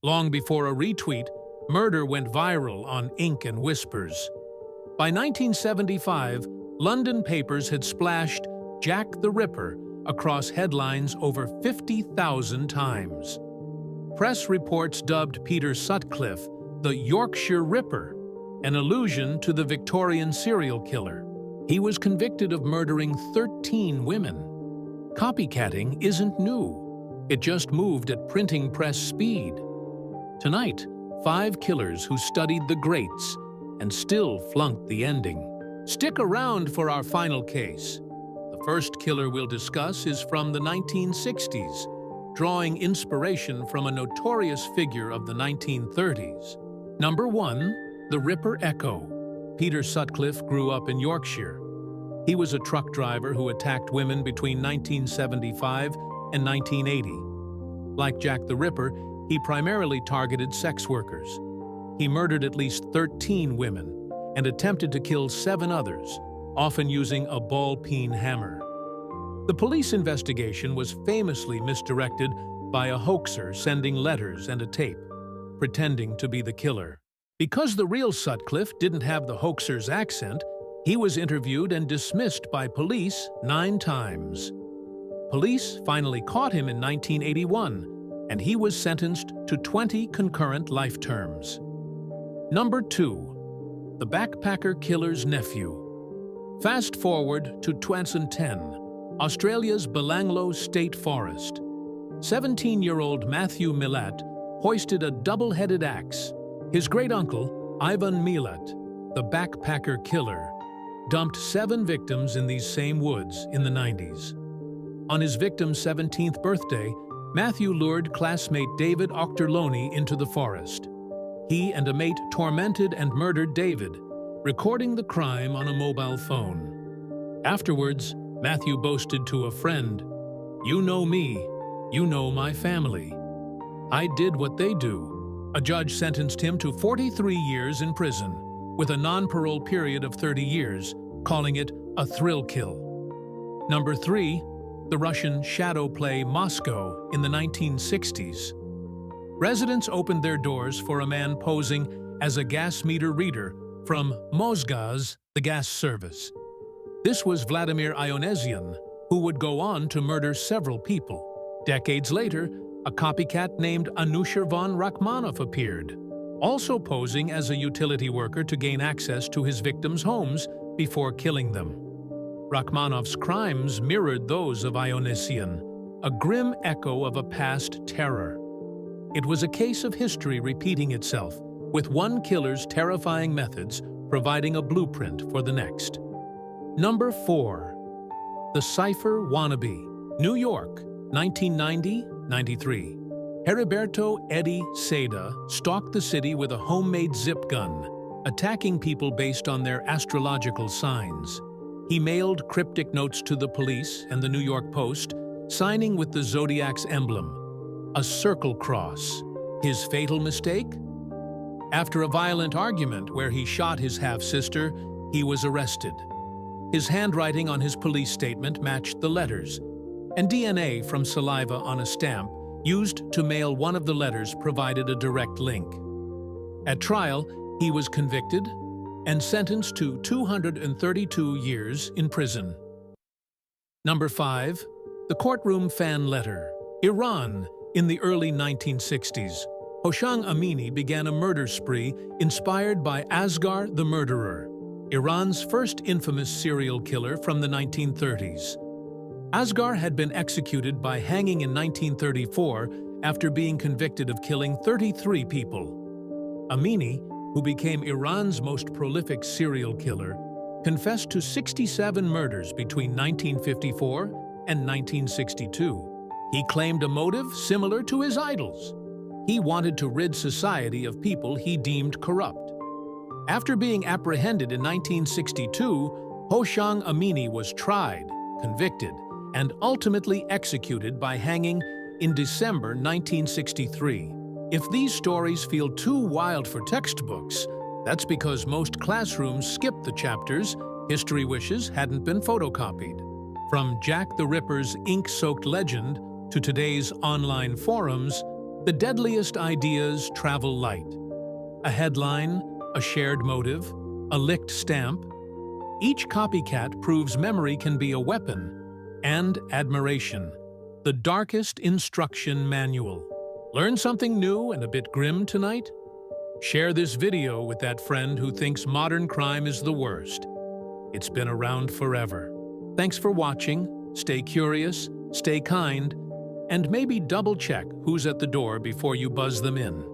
Long before a retweet, murder went viral on Ink and Whispers. By 1975, London papers had splashed Jack the Ripper across headlines over 50,000 times. Press reports dubbed Peter Sutcliffe the Yorkshire Ripper, an allusion to the Victorian serial killer. He was convicted of murdering 13 women. Copycatting isn't new. It just moved at printing press speed. Tonight, 5 killers who studied the greats and still flunked the ending. Stick around for our final case. The first killer we'll discuss is from the 1960s, drawing inspiration from a notorious figure of the 1930s. Number 1, the Ripper Echo. Peter Sutcliffe grew up in Yorkshire. He was a truck driver who attacked women between 1975 and 1980. Like Jack the Ripper, he primarily targeted sex workers. He murdered at least 13 women and attempted to kill 7 others, often using a ball-peen hammer. The police investigation was famously misdirected by a hoaxer sending letters and a tape, pretending to be the killer. Because the real Sutcliffe didn't have the hoaxer's accent, he was interviewed and dismissed by police 9 times. Police finally caught him in 1981, and he was sentenced to 20 concurrent life terms. Number 2. The Backpacker Killer's Nephew. Fast forward to 2010, Australia's Belanglo State Forest. 17-year-old Matthew Millett hoisted a double-headed axe. His great-uncle, Ivan Millett, the backpacker killer, dumped 7 victims in these same woods in the 90s. On his victim's 17th birthday, Matthew lured classmate David Ochterlony into the forest. He and a mate tormented and murdered David, recording the crime on a mobile phone. Afterwards, Matthew boasted to a friend, "You know me, you know my family. I did what they do." A judge sentenced him to 43 years in prison, with a non-parole period of 30 years, calling it a thrill kill. Number 3, the Russian shadow play Moscow in the 1960s. Residents opened their doors for a man posing as a gas meter reader from Mosgaz, the gas service. This was Vladimir Ionesian, who would go on to murder several people. Decades later, a copycat named Anusha von Rachmaninoff appeared, also posing as a utility worker to gain access to his victims' homes before killing them. Rachmaninoff's crimes mirrored those of Ionesian, a grim echo of a past terror. It was a case of history repeating itself, with one killer's terrifying methods providing a blueprint for the next. Number 4. The Cypher Wannabe. New York, 1990-93. Heriberto Eddie Seda stalked the city with a homemade zip gun, attacking people based on their astrological signs. He mailed cryptic notes to the police and the New York Post, signing with the Zodiac's emblem, a circle cross. His fatal mistake? After a violent argument where he shot his half-sister, he was arrested. His handwriting on his police statement matched the letters, and DNA from saliva on a stamp used to mail one of the letters provided a direct link. At trial, he was convicted and sentenced to 232 years in prison. Number 5. The Courtroom Fan Letter. Iran. In the early 1960s, Hoshang Amini began a murder spree inspired by Asghar the Murderer, Iran's first infamous serial killer from the 1930s. Asghar had been executed by hanging in 1934 after being convicted of killing 33 people. Amini, who became Iran's most prolific serial killer, confessed to 67 murders between 1954 and 1962. He claimed a motive similar to his idols. He wanted to rid society of people he deemed corrupt. After being apprehended in 1962, Hoshang Amini was tried, convicted, and ultimately executed by hanging in December 1963. If these stories feel too wild for textbooks, that's because most classrooms skipped the chapters history wishes hadn't been photocopied. From Jack the Ripper's ink-soaked legend to today's online forums, The deadliest ideas travel light. A headline, a shared motive, a licked stamp. Each copycat proves memory can be a weapon, and admiration, the darkest instruction manual. Learn something new and a bit grim tonight? Share this video with that friend who thinks modern crime is the worst. It's been around forever. Thanks for watching. Stay curious, stay kind, and maybe double-check who's at the door before you buzz them in.